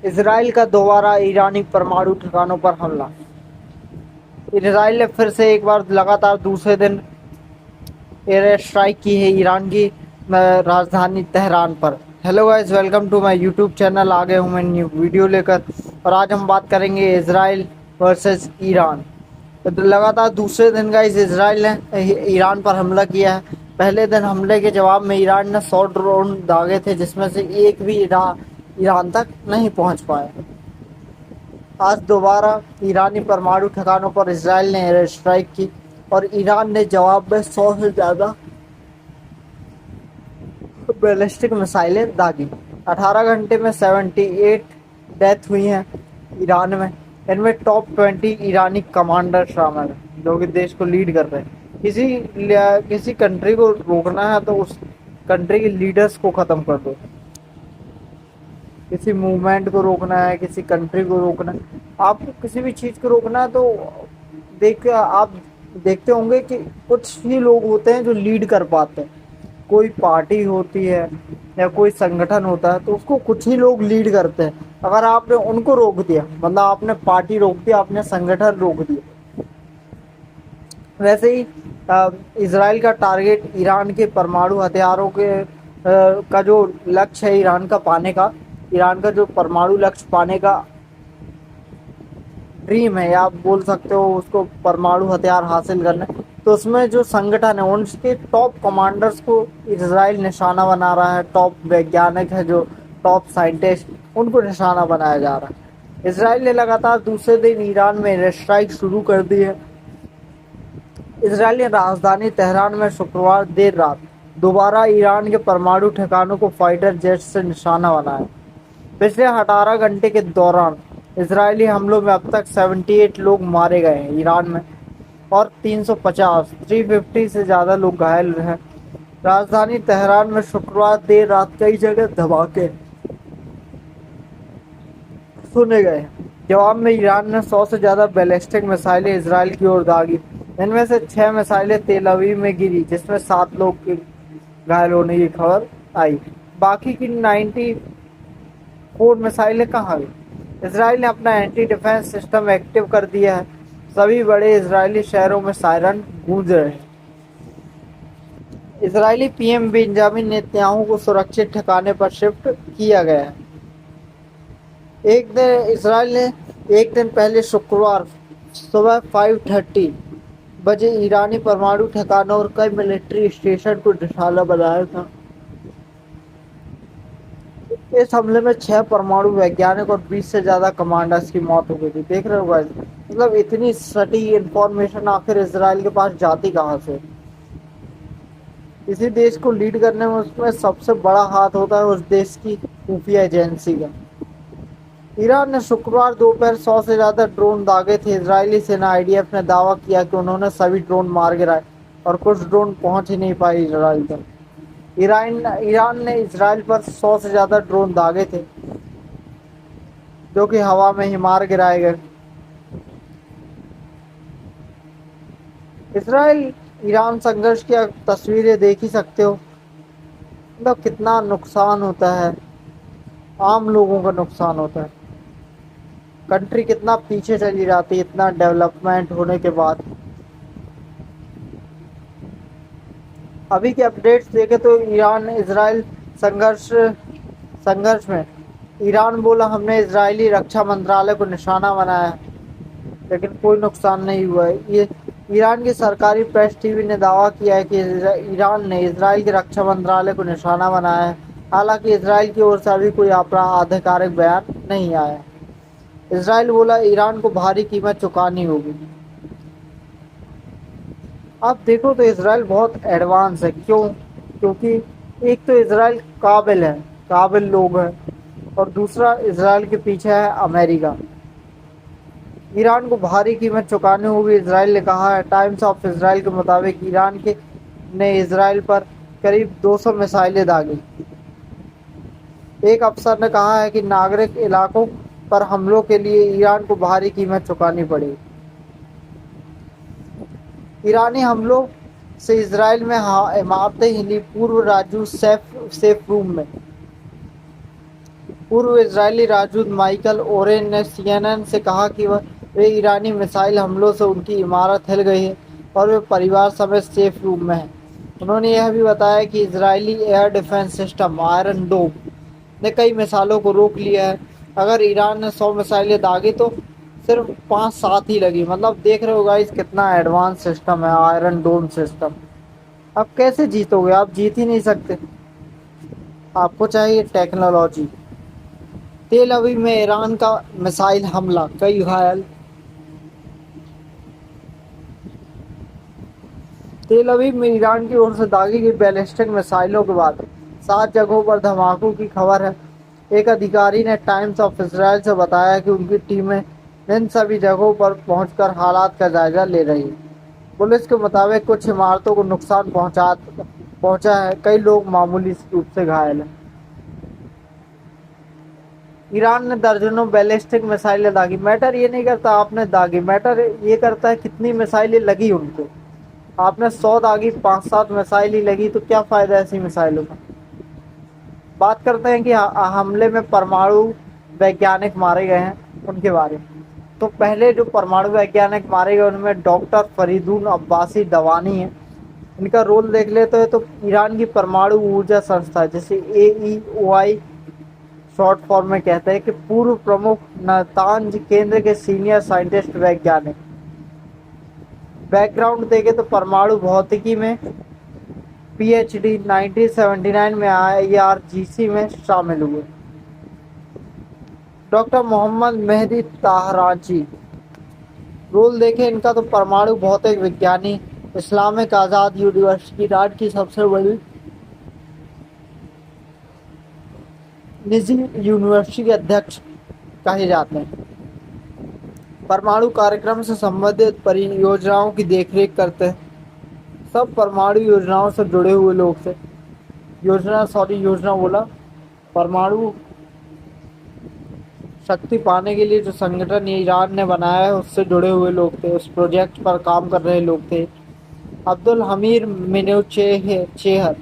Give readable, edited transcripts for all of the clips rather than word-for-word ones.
اسرائیل کا دوبارہ ایرانی پرمانو ٹھکانوں پر حملہ۔ اسرائیل نے پھر سے ایک بار لگاتار دوسرے دن ایئر اسٹرائک کی ہے ایران کی راجدھانی تہران پر۔ Hello guys, welcome to my YouTube channel. آگے ہوں میں نیو ویڈیو لے کر، اور آج ہم بات کریں گے اسرائیل ورسز ایران۔ لگاتار دوسرے دن گائز اسرائیل نے ایران پر حملہ کیا ہے۔ پہلے دن حملے کے جواب میں ایران نے 100 ڈرون داغے تھے، جس میں سے ایک بھی ایران تک نہیں پہنچ پائے۔ آج دوبارہ ایرانی پرمانو ٹھکانوں پر اسرائیل نے ایئر اسٹرائک کی، اور ایران نے جواب میں 100 سے زیادہ بیلسٹک میزائلیں داغی۔ 18 گھنٹے میں 78 ڈیتھ ہوئی ہیں ایران میں۔ ان میں ٹاپ 20 ایرانی کمانڈر شامل ہیں، جو کہ دیش کو لیڈ کر رہے ہیں۔ کسی کنٹری کو روکنا ہے تو اس کنٹری کے لیڈرز کو ختم کر دو۔ کسی موومنٹ کو روکنا ہے، کسی کنٹری کو روکنا ہے، آپ کو کسی بھی چیز کو روکنا ہے تو آپ دیکھتے ہوں گے کہ کچھ ہی لوگ ہوتے ہیں جو لیڈ کر پاتے ہیں۔ کوئی پارٹی ہوتی ہے یا کوئی سنگٹھن ہوتا ہے تو اس کو کچھ ہی لوگ لیڈ کرتے ہیں۔ اگر آپ نے ان کو روک دیا، مطلب آپ نے پارٹی روک دیا، آپ نے سنگٹھن روک دیا۔ ویسے ہی اسرائیل کا ٹارگیٹ ایران کے پرمانو ہتھیاروں کا جو لکش ہے ایران کا جو پرمانو لکش پانے کا ڈریم ہے، یا آپ بول سکتے ہو اس کو پرمانو ہتھیار حاصل کرنا، تو اس میں جو سنگٹھن ہے ان کے ٹاپ کمانڈرز کو اسرائیل نشانہ بنا رہا ہے۔ ٹاپ ویگیانک ہے، جو ٹاپ سائنٹسٹ، ان کو نشانہ بنایا جا رہا ہے۔ اسرائیل نے لگاتار دوسرے دن ایران میں ایئر اسٹرائک شروع کر دی ہے۔ اسرائیل نے راجدھانی تہران میں شکروار دیر رات دوبارہ ایران کے پرمانو ٹھکانوں کو فائٹر جیٹ سے نشانہ بنایا۔ پچھلے 18 گھنٹے کے دوران اسرائیلی حملوں میں اب تک 78 لوگ مارے گئے ہیں ایران میں، اور 350 سے زیادہ لوگ گھائل ہیں۔ راجدھانی تہران میں شکروار دیر رات کئی جگہ دھماکے سنے گئے۔ جواب میں ایران نے 100 سے زیادہ بیلسٹک میزائلیں اسرائیل کی اور داغی۔ ان میں سے 6 میزائلیں تیل اویو میں گری، جس میں 7 لوگ کے گھائل ہونے کی خبر آئی۔ باقی کی 94 میزائلیں کہاں گئی؟ اسرائیل نے اپنا اینٹی ڈیفنس سسٹم ایکٹیو کر دیا ہے۔ سبھی بڑے اسرائیلی شہروں میں سائرن گونج رہے ہیں۔ اسرائیلی پی ایم بنجامن نیتنیاہو کو سرکشت ٹھکانے پر شفٹ کیا گیا ہے۔ اسرائیل نے ایک دن پہلے شکروار صبح 5:30 بجے ایرانی پرمانو ٹھکانوں اور کئی ملٹری اسٹیشن کو نشانہ بنایا تھا۔ اس حملے میں 6 پرمانو ویگیانک اور 20 سے زیادہ کمانڈرز کی موت ہو گئی تھی۔ دیکھ رہے ہو گائز، مطلب اتنی سٹی انفارمیشن آخر اسرائیل کے پاس جاتی کہاں سے؟ کسی دیش کو لیڈ کرنے میں اس میں سب سے بڑا ہاتھ ہوتا ہے اس دیش کی خفیہ ایجنسی کا۔ ایران نے شکروار دوپہر 100 سے زیادہ ڈرون داغے تھے۔ اسرائیلی سینا IDF نے دعویٰ کیا کہ انہوں نے سبھی ڈرون مار گرائے، اور کچھ ڈرون پہنچ ہی نہیں پائے اسرائیل تک۔ ایران نے اسرائیل پر 100 سے زیادہ ڈرون داغے تھے، جو کہ ہوا میں ہی مار گرائے گئے۔ اسرائیل ایران سنگرش کی تصویریں دیکھ ہی سکتے ہو، مطلب کتنا نقصان ہوتا ہے، عام لوگوں کا نقصان ہوتا ہے۔ کنٹری کتنا پیچھے چلی جاتی ہے اتنا ڈیولپمنٹ ہونے کے بعد۔ ابھی کے اپڈیٹس دیکھیں تو ایران اسرائیل سنگرش میں ایران بولا ہم نے اسرائیلی رکشا منترالیہ کو نشانہ بنایا، لیکن کوئی نقصان نہیں ہوا ہے۔ یہ ایران کی سرکاری پریس ٹی وی نے دعویٰ کیا ہے کہ ایران نے اسرائیل کے رکشا منترالیہ کو نشانہ بنایا ہے، حالانکہ اسرائیل کی اور سے ابھی کوئی آدھیکارک بیان نہیں آیا۔ اسرائیل بولا ایران کو بھاری قیمت چکانی ہوگی۔ آپ دیکھو تو اسرائیل بہت ایڈوانس ہے۔ کیونکہ ایک تو اسرائیل قابل لوگ ہیں، اور دوسرا اسرائیل کے پیچھے ہے امریکہ۔ ایران کو بھاری قیمت چکانی ہوگی، اسرائیل نے کہا ہے۔ ٹائمز آف اسرائیل کے مطابق ایران نے اسرائیل پر قریب 200 میزائلیں داغی۔ ایک افسر نے کہا ہے کہ ناگرک علاقوں پر حملوں کے لیے ایران کو بھاری قیمت چکانی پڑے گی۔ ایرانی حملوں سے اسرائیل میں عمارتیں ہلی۔ پورو راجو سیف روم میں पूर्व इजरायली राजदूत माइकल ओरेन ने CNN से कहा कि वे ईरानी मिसाइल हमलों से उनकी इमारत हिल गई है और वे परिवार समेत सेफ रूम में हैं। उन्होंने यह भी बताया कि Israeli air defence system Iron Dome ने कई मिसाइलों को रोक लिया है। अगर ईरान ने 100 मिसाइलें दागी तो सिर्फ 5-7 ही लगी। मतलब देख रहे हो गाइस कितना एडवांस सिस्टम है आयरन डोम सिस्टम। अब कैसे जीतोगे? आप जीत ही नहीं सकते। आपको चाहिए टेक्नोलॉजी। तेल अवीव में ईरान का मिसाइल हमला, कई घायल। तेल अवीव में ईरान की ओर से दागी गई बैलिस्टिक मिसाइलों के बाद 7 जगहों पर धमाकों की खबर है। एक अधिकारी ने टाइम्स ऑफ इसराइल से बताया कि उनकी टीमें इन सभी जगहों पर पहुंचकर हालात का जायजा ले रही है। पुलिस के मुताबिक कुछ इमारतों को नुकसान पहुंचा है। कई लोग मामूली रूप से घायल हैं। ईरान ने दर्जनों बैलिस्टिक मिसाइलें दागी। मैटर ये नहीं करता आपने दागी, मैटर ये करता है कितनी मिसाइलें लगी उनको। आपने 100 दागी, 5-7 मिसाइल ही लगी तो क्या फायदा ऐसी मिसाइलों का। बात करते हैं कि हमले में परमाणु वैज्ञानिक मारे गए हैं उनके बारे में। तो पहले जो परमाणु वैज्ञानिक मारे गए उनमें डॉक्टर फरीदुन अब्बासी दवानी है। इनका रोल देख लेते हैं तो ईरान की परमाणु ऊर्जा संस्था जिसे AEOI शॉर्ट फॉर्म में कहते हैं कि पूर्व प्रमुख नातांज केंद्र के सीनियर साइंटिस्ट वैज्ञानिक। बैकग्राउंड देखें तो परमाणु भौतिकी में PhD 1979 में IRGC में शामिल हुए। डॉक्टर मोहम्मद मेहदी ताहराची, रोल देखें इनका तो परमाणु भौतिक विज्ञानी, इस्लामिक आज़ाद यूनिवर्सिटी ईरान की सबसे बड़ी निजी यूनिवर्सिटी के अध्यक्ष कहे जाते हैं। परमाणु कार्यक्रम से संबंधित परियोजनाओं की देखरेख करते हैं। सब परमाणु योजनाओं से जुड़े हुए लोग थे। योजना बोला, परमाणु शक्ति पाने के लिए जो संगठन ईरान ने बनाया है उससे जुड़े हुए लोग थे, उस प्रोजेक्ट पर काम कर रहे लोग थे। अब्दुल हमीद मिनोचेहर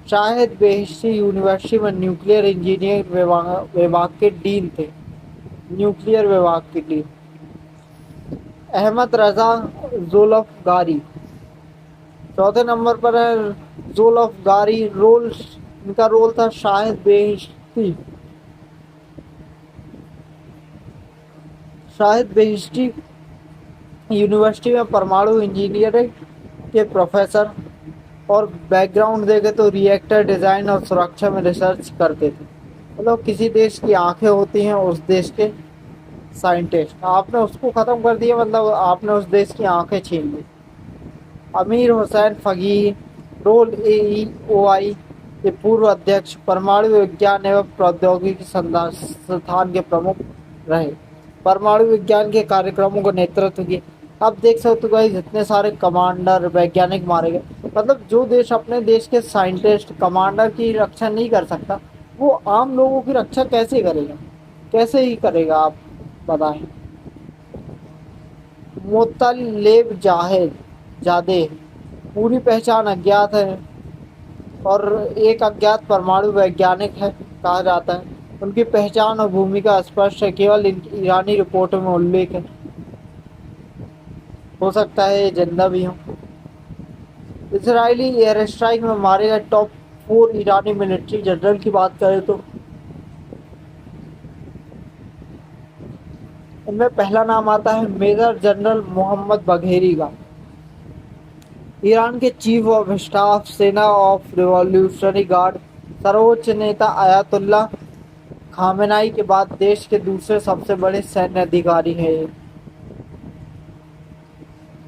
शाहिद बेहिश्ती यूनिवर्सिटी में न्यूक्लियर इंजीनियर विभाग के डीन थे। न्यूक्लियर विभाग के डीन। अहमद रजा ज़ुल्फ़िकारी चौथे नंबर पर है। ज़ुल्फ़िकारी इनका रोल था शाहिद बेहिश्ती यूनिवर्सिटी में परमाणु इंजीनियरिंग के प्रोफेसर। और बैकग्राउंड देखे तो रिएक्टर डिज़ाइन और सुरक्षा में रिसर्च करते थे। मतलब किसी देश की आंखें होती हैं उस देश के साइंटिस्ट। आपने उसको ख़त्म कर दिया, मतलब आपने उस देश की आंखें छीन ली। अमीर हुसैन फ़कीह, रोल AEOI के पूर्व अध्यक्ष, परमाणु विज्ञान एवं प्रौद्योगिकी संस्थान के प्रमुख रहे। परमाणु विज्ञान के कार्यक्रमों का नेतृत्व किया। आप देख सकते हो जितने सारे कमांडर वैज्ञानिक मारे गए। मतलब जो देश अपने देश के साइंटिस्ट कमांडर की रक्षा नहीं कर सकता वो आम लोगों की रक्षा कैसे करेगा? कैसे ही करेगा आप बताएं। मोतलेब जादे, पूरी पहचान अज्ञात है और एक अज्ञात परमाणु वैज्ञानिक है कहा जाता है। उनकी पहचान और भूमिका स्पष्ट है, केवल ईरानी रिपोर्टों में उल्लेख है। हो सकता है ये जिंदा भी हों। इजरायली एयर स्ट्राइक में मारे गए टॉप 4 ईरानी मिलिट्री जनरल की बात करें तो इनमें पहला नाम आता है मेजर जनरल मोहम्मद बघेरी का। ईरान के चीफ ऑफ स्टाफ, सेना ऑफ रिवॉल्यूशनरी गार्ड, सर्वोच्च नेता आयतुल्ला खामेनाई के बाद देश के दूसरे सबसे बड़े सैन्य अधिकारी हैं।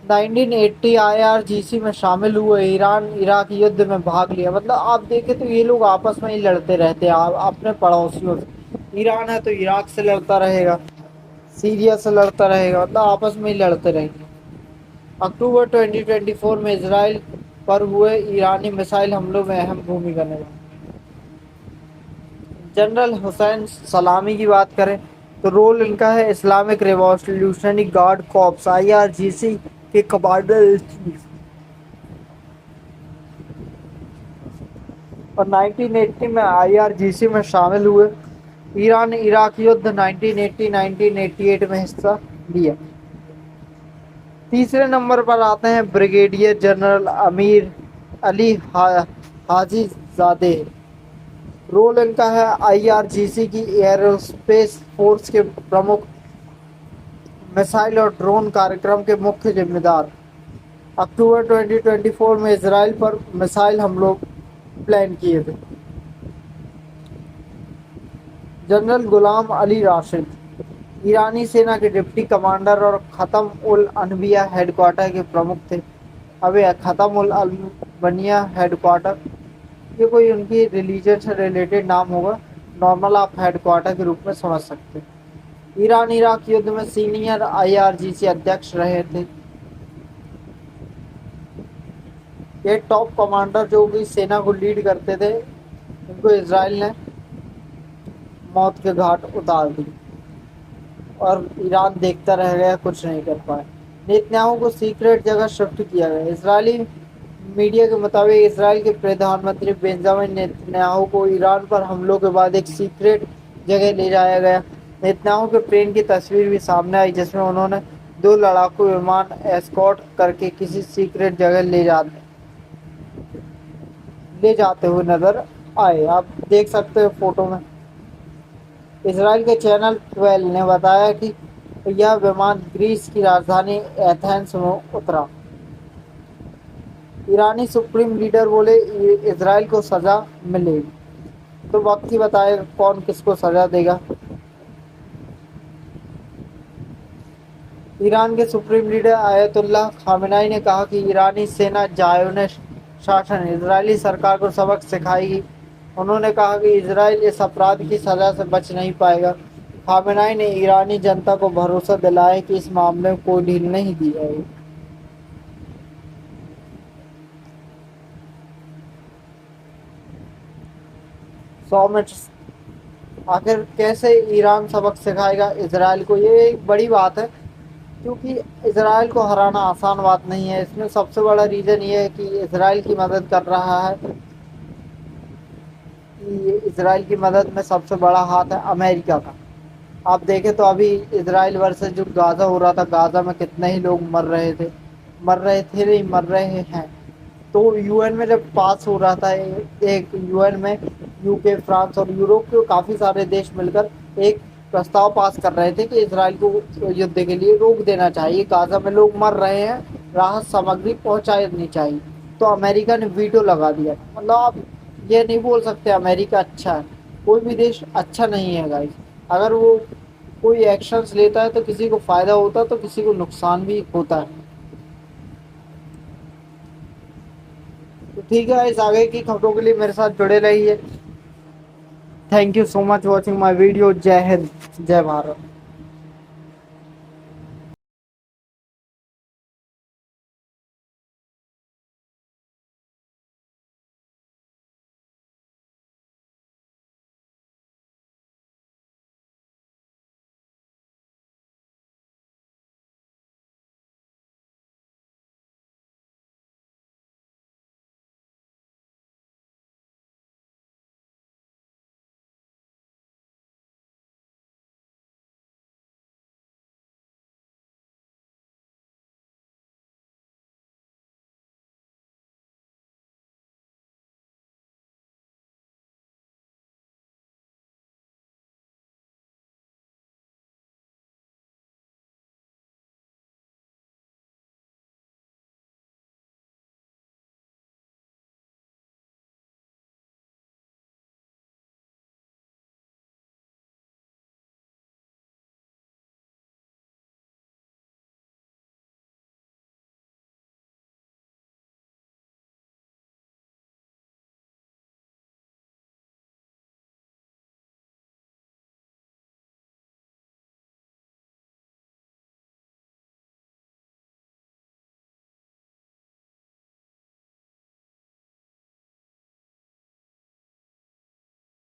1980 IRGC में शामिल हुए, ईरान इराक युद्ध में भाग लिया। मतलब आप देखें तो ये लोग आपस में ही लड़ते रहते हैं अपने पड़ोसियों से। ईरान है तो इराक से लड़ता रहेगा, सीरिया से लड़ता रहेगा, मतलब आपस में ही लड़ते रहेंगे। अक्टूबर 2024 में इजराइल पर हुए ईरानी मिसाइल हमलों में अहम भूमिका निभाई। जनरल हुसैन सलामी की बात करें तो रोल इनका है Islamic revolutionary guard corps IRGC के कमांडर इन चीफ। और 1980 में IRGC में शामिल हुए। ईरान इराक युद्ध 1980-1988 में हिस्सा लिया। तीसरे नंबर पर आते हैं ब्रिगेडियर जनरल अमीर अली हाजी जादे। रोल इनका है IRGC की एयरोस्पेस फोर्स के प्रमुख, मिसाइल और ड्रोन कार्यक्रम के मुख्य जिम्मेदार। अक्टूबर 2024 में इसराइल पर मिसाइल हमलों प्लान किए थे। जनरल गुलाम अली राशिद ईरानी सेना के डिप्टी कमांडर और ख़तम उल अनबिया हेडक्वार्टर के प्रमुख थे। अब यह ख़तम उल अनबिया हेडक्वार्टर, ये कोई उनकी रिलीजन से रिलेटेड नाम होगा, नॉर्मल आप हेडक्वार्टर के रूप में समझ सकते हैं। ईरान इराक युद्ध में सीनियर IRGC अध्यक्ष रहे थे। ये टॉप कमांडर जो भी सेना को लीड करते थे, इनको इसराइल ने मौत के घाट उतार दी और ईरान देखता रह गया, कुछ नहीं कर पाया। नेतन्याहू को सीक्रेट जगह शिफ्ट किया गया। इजरायली मीडिया के मुताबिक इसराइल के प्रधानमंत्री बेंजामिन नेतन्याहू को ईरान पर हमलों के बाद एक सीक्रेट जगह ले जाया गया। नेतन्याहू के प्लेन की तस्वीर भी सामने आई, जिसमें उन्होंने 2 लड़ाकू विमान एस्कॉर्ट करके किसी सीक्रेट जगह ले जाते हुए नजर आए। आप देख सकते हो फोटो में। इसराइल के चैनल 12 ने बताया कि यह विमान ग्रीस की राजधानी एथेंस में उतरा। ईरानी सुप्रीम लीडर बोले इसराइल को सजा मिलेगी, तो वक्त ही बताएगा कौन किसको सजा देगा। ईरान के सुप्रीम लीडर आयतुल्लाह खामेनेई ने कहा कि ईरानी सेना ज़ायोनिस्ट शासन इजरायली सरकार को सबक सिखाएगी। उन्होंने कहा कि इसराइल इस अपराध की सजा से बच नहीं पाएगा। खामेनेई ने ईरानी जनता को भरोसा दिलाया कि इस मामले में कोई ढील नहीं दी जाएगी। आखिर कैसे ईरान सबक सिखाएगा इसराइल को, ये एक बड़ी बात है, क्योंकि इसराइल को हराना आसान बात नहीं है। इसमें सबसे बड़ा रीज़न ये है कि इसराइल की मदद कर रहा है, इसराइल की मदद में सबसे बड़ा हाथ है अमेरिका का। आप देखें तो अभी इसराइल वर्सेस जो गाज़ा हो रहा था, गाज़ा में कितने ही लोग मर रहे थे नहीं, मर रहे हैं। तो UN में जब पास हो रहा था, एक UN में UK, फ्रांस और यूरोप के काफ़ी सारे देश मिलकर एक प्रस्ताव पास कर रहे थे कि इसराइल को युद्ध के लिए रोक देना चाहिए। गाज़ा में लोग मर रहे हैं, राहत सामग्री पहुंचानी चाहिए। तो अमेरिका ने वीटो लगा दिया। मतलब आप ये नहीं बोल सकते अमेरिका अच्छा है, कोई भी देश अच्छा नहीं है गाइस। अगर वो कोई एक्शंस लेता है तो किसी को फ़ायदा होता है, तो किसी को नुकसान भी होता है। तो ठीक है, इस आगे की खबरों के लिए मेरे साथ जुड़े रहिए। Thank you so much watching my video. जय हिंद, जय भारत।